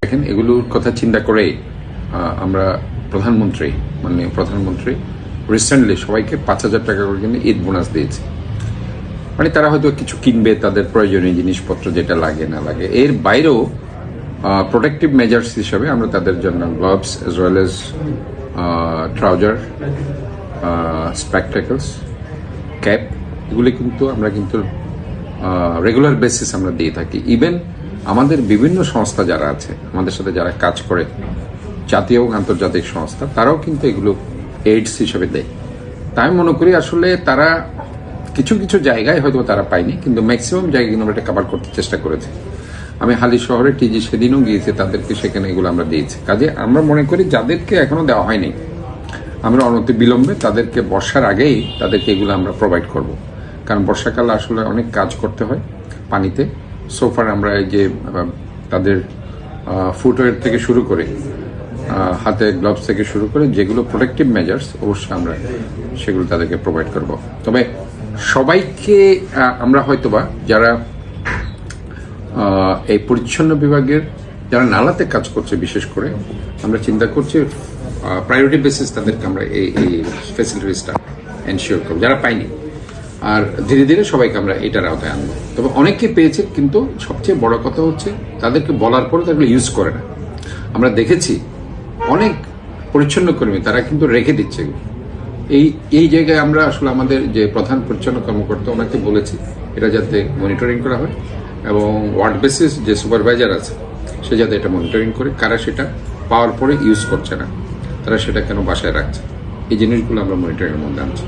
দেখেন এগুলোর কথা চিন্তা করে আমরা প্রধানমন্ত্রী রিসেন্টলি সবাইকে 5,000 টাকা করে কিন্তু ঈদ বোনাস দিয়েছে। মানে তারা হয়তো কিছু কিনবে, তাদের প্রয়োজনীয় জিনিসপত্র যেটা লাগে না লাগে, এর বাইরেও প্রোটেক্টিভ মেজার্স হিসাবে আমরা তাদের জন্য gloves as well as trouser, spectacles, cap, এগুলি কিন্তু আমরা রেগুলার বেসিস আমরা দিয়ে থাকি। ইভেন আমাদের বিভিন্ন সংস্থা যারা আছে, আমাদের সাথে যারা কাজ করে, জাতীয় ও আন্তর্জাতিক সংস্থা, তারাও কিন্তু এগুলো এইডস হিসেবে দেয়। তাই আমি মনে করি আসলে তারা কিছু কিছু জায়গায় হয়তো তারা পায়নি, কিন্তু ম্যাক্সিমাম জায়গায় কিন্তু আমরা এটা কভার করতে চেষ্টা করেছি। আমি হালি শহরে টিজি সেদিনও গিয়েছি, তাদেরকে সেখানে এগুলো আমরা দিয়েছি। কাজে আমরা মনে করি যাদেরকে এখনো দেওয়া হয়নি, আমরা অনতি বিলম্বে তাদেরকে বর্ষার আগেই তাদেরকে এগুলো আমরা প্রোভাইড করব। কারণ বর্ষাকালে আসলে অনেক কাজ করতে হয় পানিতে। সোফার আমরা এই যে তাদের ফুটওয়্যার থেকে শুরু করে হাতে গ্লাভস থেকে শুরু করে যেগুলো প্রোটেক্টিভ মেজার্স, অবশ্যই আমরা সেগুলো তাদেরকে প্রোভাইড করব। তবে সবাইকে আমরা হয়তোবা যারা এই পরিচ্ছন্ন বিভাগের যারা নালাতে কাজ করছে, বিশেষ করে আমরা চিন্তা করছি প্রায়োরিটি বেসিস তাদেরকে আমরা এই ফ্যাসিলিটিসটা এনশিওর করবো যারা পাইনি। আর ধীরে ধীরে সবাইকে আমরা এটার আওতায় আনবো। তবে অনেকে পেয়েছে, কিন্তু সবচেয়ে বড় কথা হচ্ছে তাদেরকে বলার পরে তাগুলো ইউজ করে না। আমরা দেখেছি অনেক পরিচ্ছন্ন কর্মী তারা কিন্তু রেখে দিচ্ছে। এই জায়গায় আমরা আসলে আমাদের যে প্রধান পরিচ্ছন্ন কর্মকর্তা ওনাকে বলেছি এটা যাতে মনিটরিং করা হয়, এবং ওয়ার্ড বেসিস যে সুপারভাইজার আছে সে যাতে এটা মনিটরিং করে, কারা সেটা পাওয়ার পরে ইউজ করছে না, তারা সেটা কেন বাসায় রাখছে, এই জিনিসগুলো আমরা মনিটরিংয়ের মধ্যে আনছি।